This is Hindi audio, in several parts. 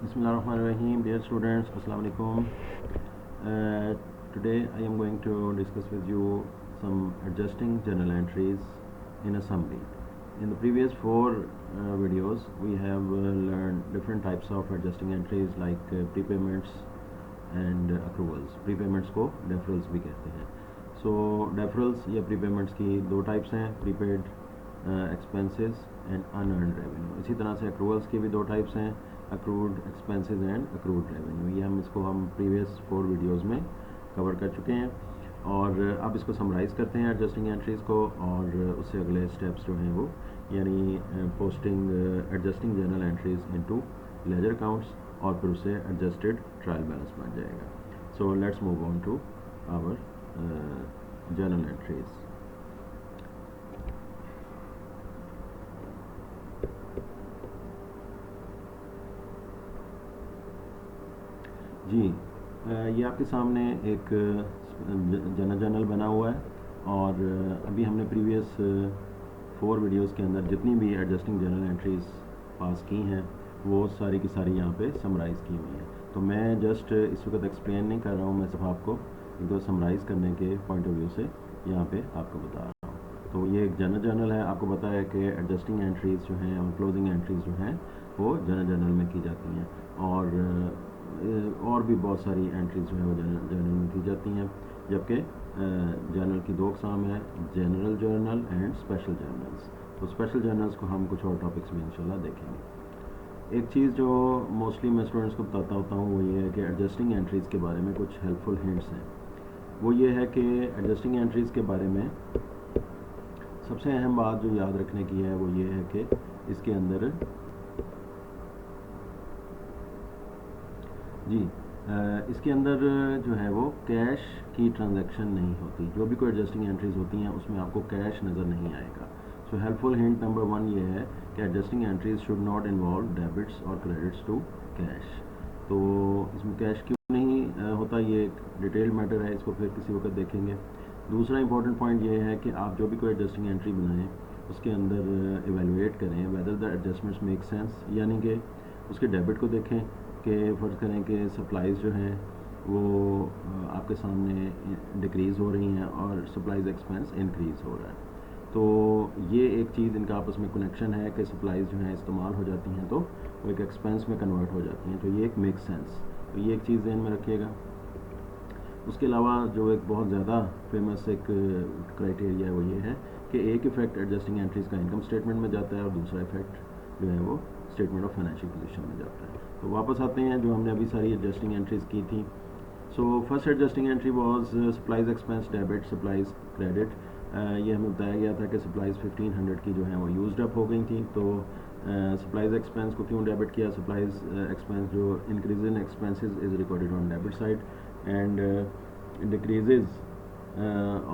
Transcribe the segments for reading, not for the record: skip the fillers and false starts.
Bismillahirrahmanirrahim. Dear students, Assalamu alaikum. Today I am going to discuss with you some adjusting journal entries in a summary. In the previous four videos we have learned different types of adjusting entries like prepayments and accruals. Prepayments को deferrals भी कहते हैं. So deferrals या prepayments की दो types हैं, prepaid expenses and unearned revenue. इसी तरह से accruals की भी दो types हैं, accrued expenses and accrued revenue. ये हम previous 4 वीडियोज़ में कवर कर चुके हैं और अब इसको समराइज़ करते हैं एडजस्टिंग एंट्रीज़ को और उससे अगले स्टेप्स जो हैं वो यानी posting adjusting journal entries into ledger accounts और फिर उससे एडजस्टेड ट्रायल बैलेंस बन जाएगा. So let's move on to our journal entries. जी, ये आपके सामने एक जर्नल बना हुआ है और अभी हमने प्रीवियस 4 वीडियोज़ के अंदर जितनी भी एडजस्टिंग जर्नल एंट्रीज़ पास की हैं वो सारी की सारी यहाँ पे समराइज़ की हुई हैं. तो मैं जस्ट इस वक्त एक्सप्लेन नहीं कर रहा हूँ, मैं सिर्फ आपको इनको समराइज़ करने के पॉइंट ऑफ व्यू से यहाँ पे आपको बता रहा हूँ. तो ये एक जर्नल है. आपको पता है कि एडजस्टिंग एंट्रीज़ जो हैं और क्लोजिंग एंट्रीज़ जो हैं वो जर्नल में की जाती हैं और भी बहुत सारी एंट्रीज़ जो है वो जर्नल में की जाती हैं. जबकि जर्नल की दो अक़साम है, general journal and special journals. तो स्पेशल जर्नल्स को हम कुछ और टॉपिक्स में इंशाल्लाह देखेंगे. एक चीज़ जो मोस्टली मैं स्टूडेंट्स को बताता होता हूँ वो ये है कि एडजस्टिंग एंट्रीज़ के बारे में कुछ हेल्पफुल हिंट्स हैं. वो ये है कि एडजस्टिंग एंट्रीज़ के बारे में सबसे अहम बात जो याद रखने की है वो ये है कि इसके अंदर इसके अंदर जो है वो कैश की ट्रांजैक्शन नहीं होती. जो भी कोई एडजस्टिंग एंट्रीज़ होती हैं उसमें आपको कैश नज़र नहीं आएगा. सो हेल्पफुल हिंट नंबर 1 ये है कि adjusting entries should not involve debits और क्रेडिट्स टू कैश. तो इसमें कैश क्यों नहीं होता ये एक डिटेल मैटर है, इसको फिर किसी वक्त देखेंगे. दूसरा इंपॉर्टेंट पॉइंट ये है कि आप जो भी कोई एडजस्टिंग एंट्री बनाएं उसके अंदर एवेलुएट करें whether the adjustments make sense, यानी कि उसके डेबिट को देखें कि फ़र्ज़ करें कि सप्लाईज़ जो हैं वो आपके सामने डिक्रीज़ हो रही हैं और सप्लाईज़ एक्सपेंस इंक्रीज़ हो रहा है. तो ये एक चीज़ इनका आपस में कनेक्शन है कि सप्लाईज़ जो हैं इस्तेमाल हो जाती हैं तो वो एक एक्सपेंस में कन्वर्ट हो जाती हैं. तो ये एक मेक सेंस. तो ये एक चीज़ ध्यान में रखिएगा. उसके अलावा जो एक बहुत ज़्यादा फेमस एक क्राइटेरिया है वो ये है कि एक इफ़ेक्ट एडजस्टिंग एंट्रीज़ का इनकम स्टेटमेंट में जाता है और दूसरा इफ़ेक्ट जो है वो स्टेटमेंट ऑफ फाइनेंशियल पोजीशन में जाता है. तो वापस आते हैं जो हमने अभी सारी एडजस्टिंग एंट्रीज़ की थी. So first adjusting entry was supplies expense debit supplies credit. ये हमें बताया गया था कि सप्लाईज 1500 की जो है वो यूज्ड अप हो गई थी. तो सप्लाईज एक्सपेंस को क्यों डेबिट किया? सप्लाईज एक्सपेंस जो increase in expenses is recorded on debit side and decreases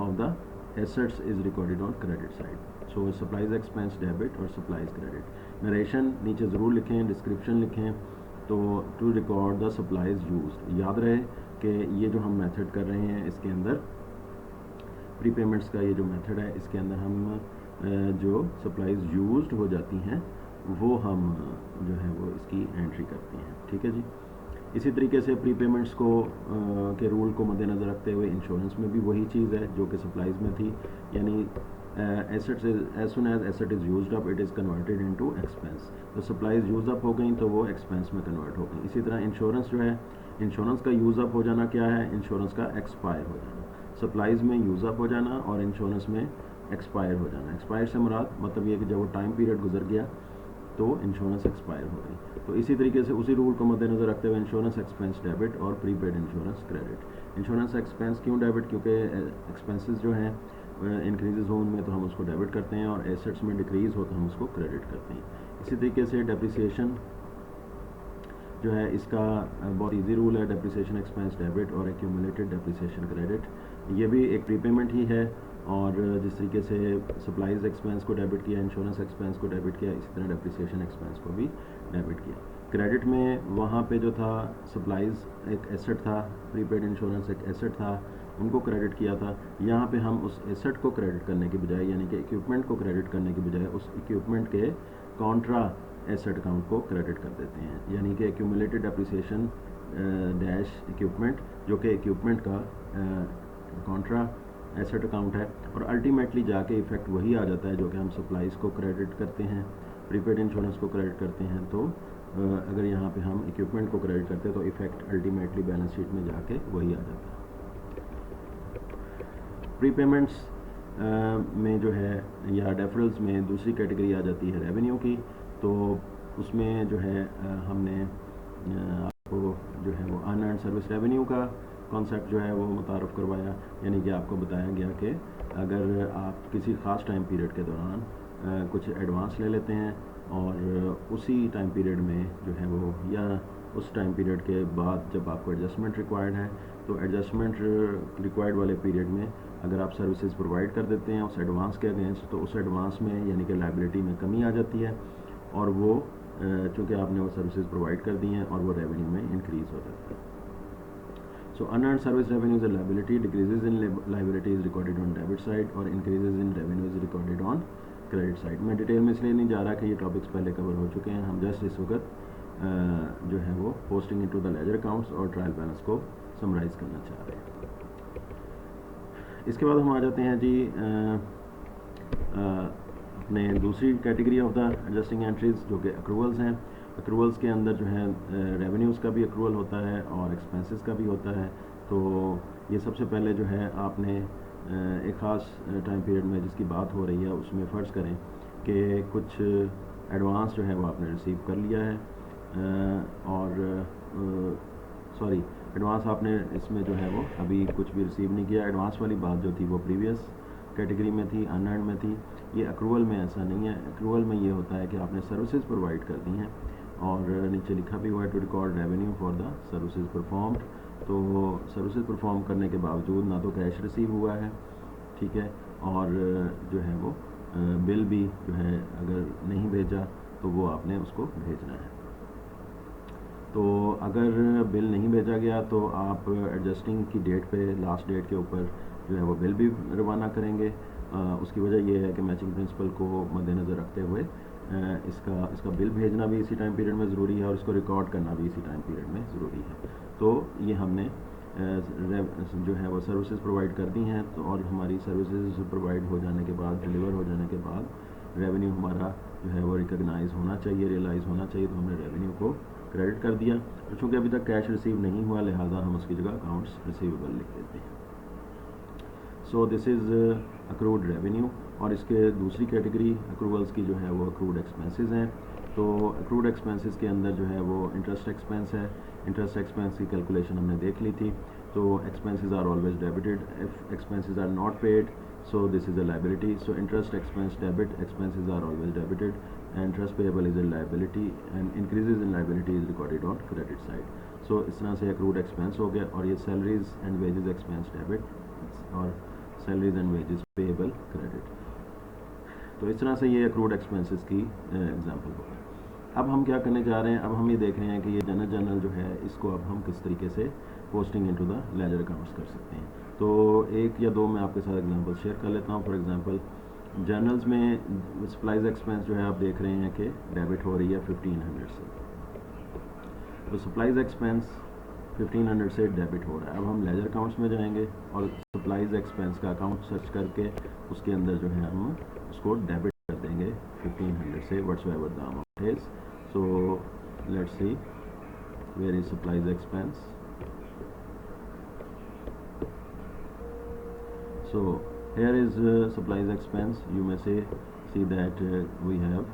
of the assets is recorded on credit side. So supplies expense debit और सप्लाईज क्रेडिट. नरेशन नीचे ज़रूर लिखें, डिस्क्रिप्शन लिखें. तो to record the supplies used, याद रहे कि ये जो हम मेथड कर रहे हैं इसके अंदर प्रीपेमेंट्स का ये जो मेथड है इसके अंदर हम जो सप्लाईज यूज्ड हो जाती हैं वो हम जो है वो इसकी एंट्री करते हैं. ठीक है जी. इसी तरीके से प्रीपेमेंट्स को के रूल को मद्देनज़र रखते हुए इंश्योरेंस में भी वही चीज़ है जो कि सप्लाईज में थी, यानी assets as soon as asset is used up it is converted into expense. तो सप्लाईज यूज अप हो गई तो वो एक्सपेंस में कन्वर्ट हो गई. इसी तरह इंश्योरेंस जो है, इंश्योरेंस का यूज़ अप हो जाना क्या है? इंश्योरेंस का एक्सपायर हो जाना. सप्लाईज में यूज़ अप हो जाना और इंश्योरेंस में एक्सपायर हो जाना. एक्सपायर से मुराद मतलब ये कि जब वो टाइम पीरियड गुजर गया तो इंश्योरेंस एक्सपायर हो गई. तो इसी तरीके से उसी रूल को मद्देनज़र रखते हुए इंश्योरेंस एक्सपेंस डेबिट और prepaid insurance credit. Insurance expense क्यों डेबिट? क्योंकि एक्सपेंसेस जो हैं इंक्रीजेज हो उनमें तो हम उसको डेबिट करते हैं और एसेट्स में डिक्रीज़ हो तो हम उसको क्रेडिट करते हैं. इसी तरीके से डेप्रिसिएशन जो है इसका बहुत इजी रूल है. डेप्रिसिएशन एक्सपेंस डेबिट और एक्यूमुलेटेड डेप्रिसिएशन क्रेडिट. ये भी एक प्रीपेमेंट ही है और जिस तरीके से सप्लाईज एक्सपेंस को डेबिट किया, इंश्योरेंस एक्सपेंस को डेबिट किया, इसी तरह डेप्रिसिएशन एक्सपेंस को भी डेबिट किया. क्रेडिट में वहाँ पे जो था सप्लाईज एक एसेट था, प्रीपेड इंश्योरेंस एक एसेट था, उनको क्रेडिट किया था. यहाँ पे हम उस एसेट को क्रेडिट करने के बजाय यानी कि इक्विपमेंट को क्रेडिट करने के बजाय उस इक्विपमेंट के कॉन्ट्रा एसेट अकाउंट को क्रेडिट कर देते हैं, यानी कि एक्यूमुलेटेड डेप्रिसिएशन डैश इक्विपमेंट, जो कि इक्विपमेंट का कॉन्ट्रा एसेट अकाउंट है, और अल्टीमेटली जाके इफेक्ट वही आ जाता है जो कि हम सप्लाईज को क्रेडिट करते हैं, प्रीपेड इंश्योरेंस को क्रेडिट करते हैं। तो अगर यहाँ पे हम इक्विपमेंट को क्रेडिट करते हैं तो इफेक्ट अल्टीमेटली बैलेंस शीट में जाके वही आ जाता है। प्रीपेमेंट्स में जो है या डेफरल्स में दूसरी कैटेगरी आ जाती है रेवेन्यू की। तो उसमें जो है हमने आपको जो है वो अनअर्न्ड सर्विस रेवेन्यू का कॉन्सेप्ट जो है वो मुतारफ़ करवाया, यानी कि आपको बताया गया कि अगर आप किसी ख़ास टाइम पीरियड के दौरान कुछ एडवांस ले लेते हैं और उसी टाइम पीरियड में जो है वो या उस टाइम पीरियड के बाद जब आपको एडजस्टमेंट रिक्वायर्ड है, तो एडजस्टमेंट रिक्वायर्ड वाले पीरियड में अगर आप सर्विसेज प्रोवाइड कर देते हैं उस एडवांस के अगेंस्ट, तो उस एडवांस में यानी कि लायबिलिटी में कमी आ जाती है, और वो चूँकि आपने वो सर्विसेज प्रोवाइड कर दी हैं और वो रेवेन्यू में इंक्रीज़ हो जाता है। So unearned service revenue is a liability, decreases in liability is recorded on debit side और increases in revenue is recorded on credit side। मैं डिटेल में इसलिए नहीं जा रहा कि ये टॉपिक्स पहले कवर हो चुके हैं, हम जस्ट इस वक्त जो है वो posting into the laser accounts और ट्रायल बैलेंस को समराइज़ करना चाह रहे हैं। इसके बाद हम आ जाते हैं जी अपने दूसरी category of the adjusting entries, जो कि अक्रूवल्स हैं। अक्रूवल्स के अंदर जो है रेवेन्यूज़ का भी अक्रूवल होता है और एक्सपेंसेस का भी होता है। तो ये सबसे पहले जो है आपने एक ख़ास टाइम पीरियड में जिसकी बात हो रही है उसमें फ़र्ज़ करें कि कुछ एडवांस जो है वो आपने रिसीव कर लिया है, और सॉरी एडवांस आपने इसमें जो है वो अभी कुछ भी रिसीव नहीं किया। एडवांस वाली बात जो थी वो प्रीवियस कैटेगरी में थी, अनअर्न्ड में थी। ये अक्रूवल में ऐसा नहीं है। अक्रूवल में ये होता है कि आपने सर्विसेज प्रोवाइड कर दी हैं और नीचे लिखा भी हुआ है to record revenue for the services performed. तो सर्विसेज परफॉर्म करने के बावजूद ना तो कैश रिसीव हुआ है, ठीक है, और जो है वो बिल भी जो है अगर नहीं भेजा तो वो आपने उसको भेजना है। तो अगर बिल नहीं भेजा गया तो आप एडजस्टिंग की डेट पे, लास्ट डेट के ऊपर जो है वो बिल भी रवाना करेंगे। उसकी वजह यह है कि मैचिंग प्रिंसिपल को मद्देनज़र रखते हुए इसका बिल भेजना भी इसी टाइम पीरियड में ज़रूरी है और इसको रिकॉर्ड करना भी इसी टाइम पीरियड में ज़रूरी है। तो ये हमने जो है वो सर्विसेज प्रोवाइड कर दी हैं, तो और हमारी सर्विसेज प्रोवाइड हो जाने के बाद, डिलीवर हो जाने के बाद रेवेन्यू हमारा जो है वो रिकग्नाइज़ होना चाहिए, रियलाइज़ होना चाहिए। तो हमने रेवेन्यू को क्रेडिट कर दिया। तो चूँकि अभी तक कैश रिसीव नहीं हुआ, लिहाजा हम उसकी जगह अकाउंट्स रिसीवेबल लिख देते हैं। सो दिस इज़ अक्रूड रेवेन्यू। और इसके दूसरी कैटेगरी अक्रूवल्स की जो है वो अक्रूड एक्सपेंसेस हैं। तो अक्रूड एक्सपेंसेस के अंदर जो है वो इंटरेस्ट एक्सपेंस है। इंटरेस्ट एक्सपेंस की कैलकुलेशन हमने देख ली थी। तो expenses are always debited, if expenses are not paid so this is a liability. So interest expense debit, expenses are always debited, interest payable is a liability and increases in liability is recorded on credit side. So इस तरह से अक्रूड एक्सपेंस हो गया। और ये salaries and wages expense debit और salaries and wages payable credit. तो इस तरह से ये अक्रूड एक्सपेंसेस की एग्जांपल हो गई। अब हम क्या करने जा रहे हैं, अब हम ये देख रहे हैं कि ये जनरल जो है इसको अब हम किस तरीके से posting into the ledger accounts कर सकते हैं। तो एक या दो मैं आपके साथ एग्जांपल शेयर कर लेता हूँ। फॉर एग्जांपल जर्नल्स में सप्लाईज एक्सपेंस जो है आप देख रहे हैं कि डेबिट हो रही है 1500 से। तो सप्लाईज एक्सपेंस 1500 से डेबिट हो रहा है। अब हम लेजर अकाउंट्स में जाएंगे और सप्लाईज एक्सपेंस का अकाउंट सर्च करके उसके अंदर जो है हम उसको डेबिट कर देंगे 1500 से, whatsoever the amount is. So let's see where is supplies expense. So here is supplies expense. You may see that we have,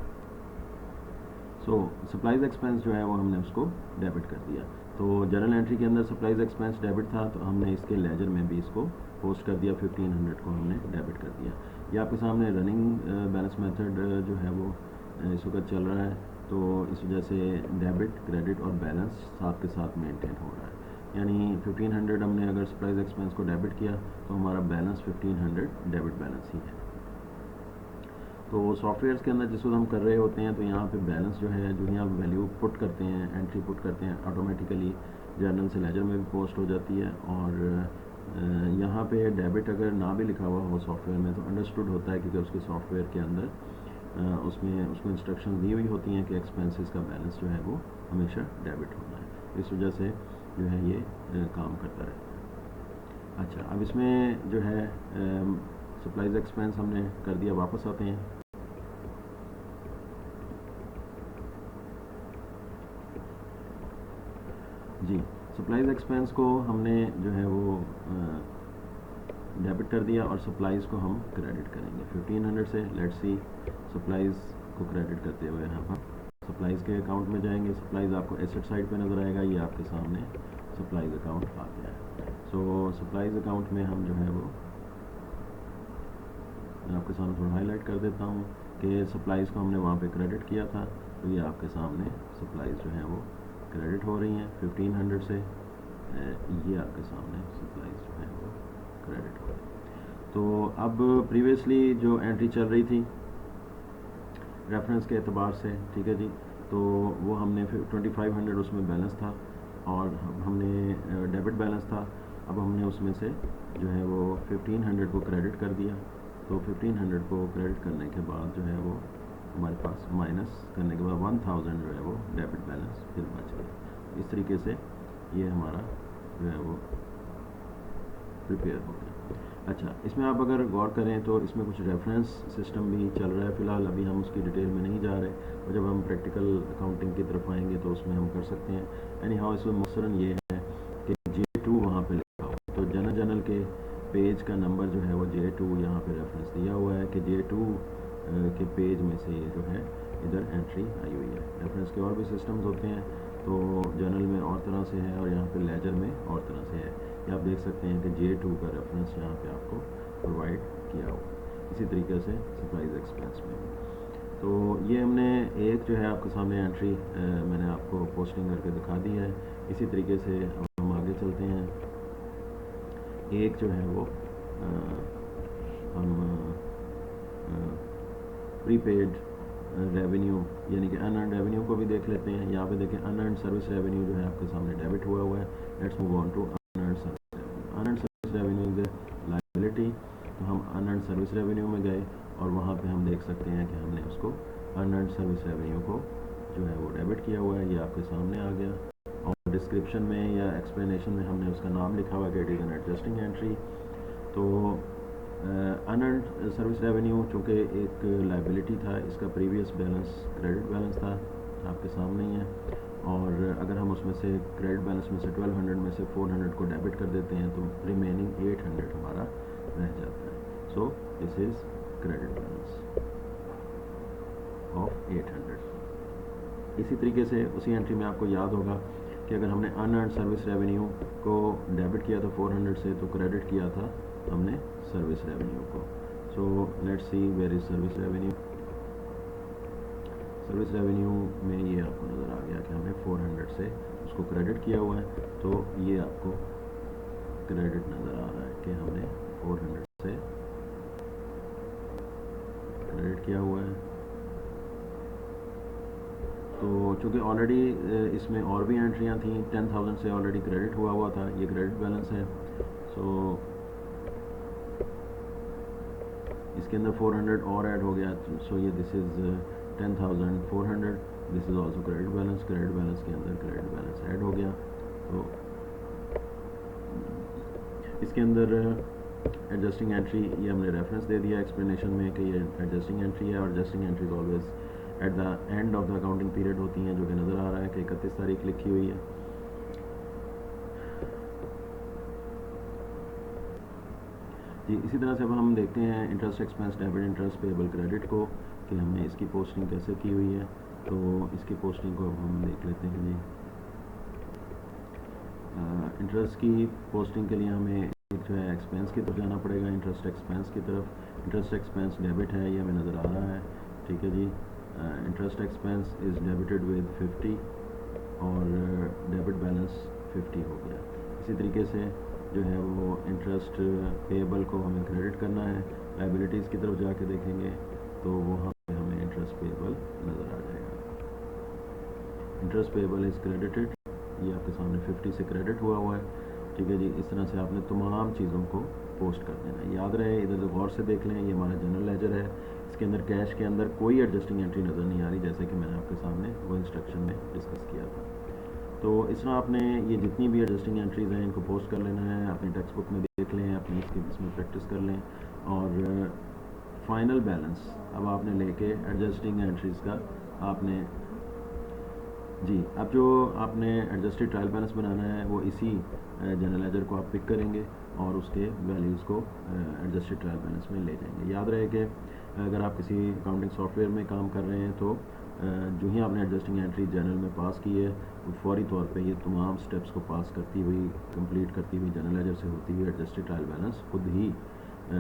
so supplies expense जो है वो हमने उसको डेबिट कर दिया। तो जर्नल एंट्री के अंदर सप्लाईज एक्सपेंस डेबिट था, तो हमने इसके लेजर में भी इसको पोस्ट कर दिया, 1500 को हमने डेबिट कर दिया। ये आपके सामने रनिंग बैलेंस मेथड जो है वो इस वक्त चल रहा है। तो इस वजह से डेबिट, क्रेडिट और बैलेंस साथ के साथ मेंटेन हो रहा है। यानी 1500 हमने अगर सप्लाईज एक्सपेंस को डेबिट किया तो हमारा बैलेंस 1500 डेबिट बैलेंस ही है। तो सॉफ्टवेयर्स के अंदर जिस वक्त हम कर रहे होते हैं तो यहाँ पे बैलेंस जो है, जो यहाँ वैल्यू पुट करते हैं, एंट्री पुट करते हैं, ऑटोमेटिकली जर्नल से लेजर में भी पोस्ट हो जाती है। और यहाँ पे डेबिट अगर ना भी लिखा हुआ हो सॉफ्टवेयर में तो अंडरस्टूड होता है, क्योंकि उसके सॉफ्टवेयर के अंदर उसमें उसको इंस्ट्रक्शन दी हुई होती हैं कि एक्सपेंसेस का बैलेंस जो है वो हमेशा डेबिट होना है। इस वजह से जो है ये काम करता रहता है। अच्छा, अब इसमें जो है सप्लाइज एक्सपेंस हमने कर दिया, वापस आते हैं। जी, सप्लाइज एक्सपेंस को हमने जो है वो डेबिट कर दिया और सप्लाइज को हम क्रेडिट करेंगे 1500 से। लेट्स सी, सप्लाइज को क्रेडिट करते हुए हम सप्लाइज के अकाउंट में जाएंगे। सप्लाइज आपको एसेट साइड पे नज़र आएगा, ये आपके सामने सप्लाइज अकाउंट आ गया है। सो सप्लाइज अकाउंट में हम जो है वो, मैं आपके सामने थोड़ा हाईलाइट कर देता हूँ कि सप्लाइज को हमने वहाँ पे क्रेडिट किया था, तो ये आपके सामने सप्लाइज जो है वो क्रेडिट हो रही हैं 1500 से। ये आपके सामने सप्लाइज जो है वो क्रेडिट हो रही है। तो अब प्रीवियसली जो एंट्री चल रही थी रेफरेंस के एतबार से, ठीक है जी, तो वो हमने फिर 2500 उसमें बैलेंस था और हमने डेबिट बैलेंस था। अब हमने उसमें से जो है वो 1500 को क्रेडिट कर दिया। तो 1500 को क्रेडिट करने के बाद जो है वो हमारे पास माइनस करने के बाद 1000 जो है वो डेबिट बैलेंस फिर बच गया। इस तरीके से ये हमारा जो है वो प्रिपेयर हो गया। अच्छा, इसमें आप अगर गौर करें तो इसमें कुछ रेफरेंस सिस्टम भी चल रहा है। फ़िलहाल अभी हम उसकी डिटेल में नहीं जा रहे, और जब हम प्रैक्टिकल अकाउंटिंग की तरफ आएंगे तो उसमें हम कर सकते हैं। एनी हाउ, इसमें मसलन ये है कि J2 वहाँ पे लिखा हो, तो जनरल के पेज का नंबर जो है वो J2 यहाँ पे रेफरेंस दिया हुआ है कि J2 के पेज में से ये जो है इधर एंट्री आई हुई है। रेफरेंस के और भी सिस्टम्स होते हैं, तो जनरल में और तरह से है और यहाँ पे लेजर में और तरह से है। ये आप देख सकते हैं कि J2 का रेफरेंस यहाँ पे आपको प्रोवाइड किया हो। इसी तरीके से सप्लाइज एक्सपेंस में, तो ये हमने एक जो है आपके सामने एंट्री मैंने आपको पोस्टिंग करके दिखा दी है। इसी तरीके से हम आगे चलते हैं। एक जो है वो हम प्रीपेड रेवेन्यू यानी कि अनअर्नड रेवेन्यू को भी देख लेते हैं। यहाँ पे देखें, अनअर्नड सर्विस रेवेन्यू जो है आपके सामने डेबिट हुआ है। Let's move on to unearned service revenue. Unearned service revenue is a liability. तो हम अनअर्नड सर्विस रेवेन्यू में गए और वहाँ पे हम देख सकते हैं कि हमने उसको अनअर्नड सर्विस रेवेन्यू को जो है वो डेबिट किया हुआ है। ये आपके सामने आ गया, और डिस्क्रिप्शन में या एक्सप्लेनेशन में हमने उसका नाम लिखा हुआ है कि it is an adjusting entry. तो अनअर्नड सर्विस रेवेन्यू चूँकि एक लायबिलिटी था, इसका प्रीवियस बैलेंस क्रेडिट बैलेंस था, आपके सामने ही है। और अगर हम उसमें से क्रेडिट बैलेंस में से 1200 में से 400 को डेबिट कर देते हैं तो रिमेनिंग 800 हमारा रह जाता है। सो this is credit balance of 800। इसी तरीके से उसी एंट्री में आपको याद होगा कि अगर हमने अनअर्नड सर्विस रेवेन्यू को डेबिट किया था 400 से, तो क्रेडिट किया था हमने सर्विस रेवेन्यू को। So let's see where is service revenue. Service revenue में ये आपको नज़र आ गया कि हमने 400 से उसको क्रेडिट किया हुआ है। तो ये आपको क्रेडिट नज़र आ रहा है कि हमने 400 से क्रेडिट किया हुआ है। तो चूँकि ऑलरेडी इसमें और भी एंट्रियाँ थी, 10,000 से ऑलरेडी क्रेडिट हुआ था, ये क्रेडिट बैलेंस है। सो इसके अंदर 400 और ऐड हो गया। सो ये this is 10,400। This is also credit balance. Credit balance के अंदर क्रेडिट बैलेंस ऐड हो गया। तो इसके अंदर एडजस्टिंग एंट्री ये हमने रेफरेंस दे दिया एक्सप्लेनेशन में कि ये एडजस्टिंग एंट्री है, और adjusting entries always at the end of the accounting period होती हैं, जो कि नज़र आ रहा है कि 31 तारीख लिखी हुई है। जी, इसी तरह से अब हम देखते हैं interest expense debit interest payable credit को, कि हमने इसकी पोस्टिंग कैसे की हुई है। तो इसकी पोस्टिंग को हम देख लेते हैं जी। इंटरेस्ट की पोस्टिंग के लिए हमें एक जो है एक्सपेंस की तरफ जाना पड़ेगा, इंटरेस्ट एक्सपेंस की तरफ। इंटरेस्ट एक्सपेंस डेबिट है, ये हमें नज़र आ रहा है, ठीक है जी। Interest expense is debited with 50 और डेबिट बैलेंस 50 हो गया। इसी तरीके से जो है वो इंटरेस्ट पेएबल को हमें क्रेडिट करना है। लायबिलिटीज़ की तरफ जाके देखेंगे तो वहाँ पे हमें इंटरेस्ट पेएबल नज़र आ जाएगा। इंटरेस्ट पेएबल इज़ क्रेडिटेड, ये आपके सामने 50 से क्रेडिट हुआ है, ठीक है जी। इस तरह से आपने तमाम चीज़ों को पोस्ट कर देना है। याद रहे, इधर गौर से देख लें, ये हमारा जनरल लेजर है, इसके अंदर कैश के अंदर कोई एडजस्टिंग एंट्री नज़र नहीं आ रही, जैसे कि मैंने आपके सामने वो इंस्ट्रक्शन में डिस्कस किया था। तो इस तरह आपने ये जितनी भी एडजस्टिंग एंट्रीज़ हैं इनको पोस्ट कर लेना है, अपनी टेक्स्ट बुक में देख लें, अपनी इसमें प्रैक्टिस कर लें। और फाइनल बैलेंस अब आपने लेके एडजस्टिंग एंट्रीज़ का आपने जी, अब जो आपने एडजस्टेड ट्रायल बैलेंस बनाना है वो इसी जनरल लेजर को आप पिक करेंगे और उसके वैल्यूज़ को एडजस्टेड ट्रायल बैलेंस में ले जाएंगे। याद रहे कि अगर आप किसी अकाउंटिंग सॉफ्टवेयर में काम कर रहे हैं तो जो ही आपने एडजस्टिंग एंट्री जनरल में पास की है वो फौरी तौर पे ये तमाम स्टेप्स को पास करती हुई, कंप्लीट करती हुई जनरल लेजर से होती हुई एडजस्टेड ट्रायल बैलेंस खुद ही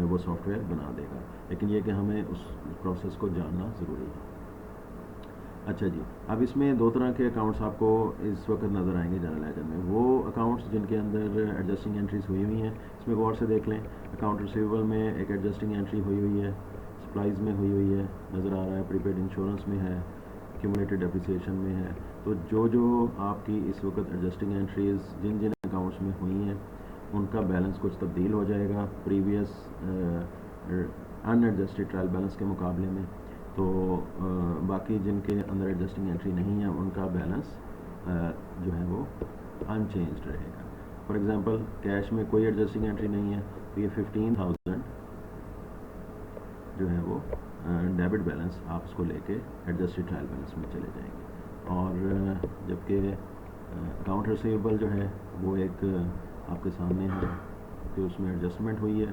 वो सॉफ्टवेयर बना देगा। लेकिन ये कि हमें उस प्रोसेस को जानना ज़रूरी है। अच्छा जी, अब इसमें दो तरह के अकाउंट्स आपको इस वक्त नज़र आएंगे जनरल लेजर में। वो अकाउंट्स जिनके अंदर एडजस्टिंग एंट्रीज हुई हुई हैं, इसमें गौर से देख लें। अकाउंट रिसीवेबल में एक एडजस्टिंग एंट्री हुई हुई है, सप्लाईज़ में हुई हुई है, नज़र आ रहा है, प्रीपेड इंश्योरेंस में है, एक्यूमुलेटेड डेप्रिसिएशन में है। तो जो आपकी इस वक्त एडजस्टिंग एंट्रीज जिन जिन अकाउंट्स में हुई हैं उनका बैलेंस कुछ तब्दील हो जाएगा प्रीवियस अनएडजस्टेड ट्रायल बैलेंस के मुकाबले में। तो बाकी जिनके अंदर एडजस्टिंग एंट्री नहीं है उनका बैलेंस जो है वो अनचेंज्ड रहेगा। फॉर एग्जांपल कैश में कोई एडजस्टिंग एंट्री नहीं है तो ये 15,000 जो है वो डेबिट बैलेंस आप उसको लेके एडजस्टेड ट्रायल बैलेंस में चले जाएंगे। और जबकि अकाउंट रिसीवेबल जो है वो एक आपके सामने है कि उसमें एडजस्टमेंट हुई है,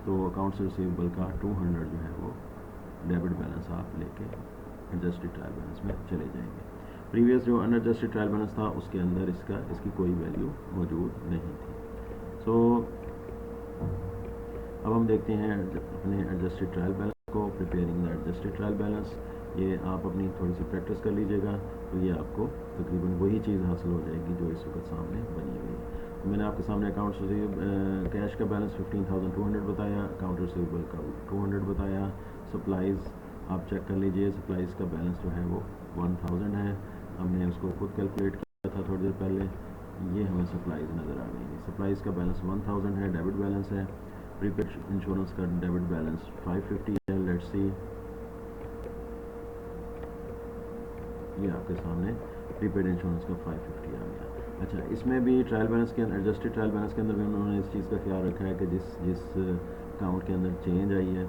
तो अकाउंट रिसीवेबल का 200 जो है वो डेबिट बैलेंस आप लेके एडजस्टेड ट्रायल बैलेंस में चले जाएंगे। प्रीवियस जो अनएडजस्टेड ट्रायल बैलेंस था उसके अंदर इसकी कोई वैल्यू मौजूद नहीं थी। सो अब हम देखते हैं अपने एडजस्टेड ट्रायल बैलेंस को, preparing the adjusted trial balance. ये आप अपनी थोड़ी सी प्रैक्टिस कर लीजिएगा तो ये आपको तकरीबन वही चीज़ हासिल हो जाएगी जो इस वक्त सामने बनी हुई है। तो मैंने आपके सामने अकाउंट कैश का बैलेंस 15,200 बताया, अकाउंट रिसीवेबल का 200 बताया, सप्लाईज़ आप चेक कर लीजिए, सप्लाईज़ का बैलेंस जो है वो 1000 है। हमने उसको खुद कैलकुलेट किया था थोड़ी देर पहले, ये हमें सप्लाईज़ नज़र आ गई है। सप्लाईज़ का बैलेंस 1000 है, डेबिट बैलेंस है। प्रीपेड इंश्योरेंस का डेबिट बैलेंस 550 है। लेट्स सी, ये आपके सामने प्रीपेड इंश्योरेंस का 550 आ गया। अच्छा, इसमें भी ट्रायल बैलेंस के एडजस्टेड ट्रायल बैलेंस के अंदर भी उन्होंने इस चीज़ का ख्याल रखा है कि जिस अकाउंट के अंदर चेंज आई है,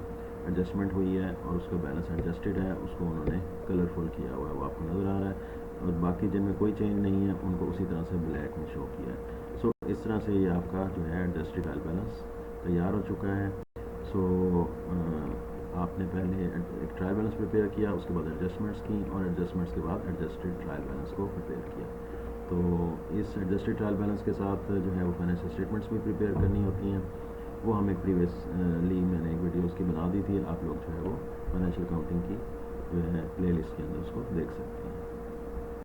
एडजस्टमेंट हुई है और उसका बैलेंस एडजस्टेड है, उसको उन्होंने कलरफुल किया हुआ है, वो आपको नज़र आ रहा है। और बाकी जिनमें कोई चेंज नहीं है उनको उसी तरह से ब्लैक में शो किया है। सो इस तरह से ये आपका जो है एडजस्टेड ट्रायल बैलेंस तैयार हो चुका है। सो आपने पहले एक ट्रायल बैलेंस प्रिपेयर किया, उसके बाद एडजस्टमेंट्स की और एडजस्टमेंट्स के बाद एडजस्टेड ट्रायल बैलेंस को प्रिपेयर किया। तो इस एडजस्टेड ट्रायल बैलेंस के साथ जो है वो फाइनेंशियल स्टेटमेंट्स भी प्रिपेयर करनी होती हैं। वो हम एक प्रीवियसली मैंने एक वीडियो उसकी बना दी थी, आप लोग जो है वो फाइनेंशियल अकाउंटिंग की जो है प्लेलिस्ट के अंदर उसको देख सकते हैं।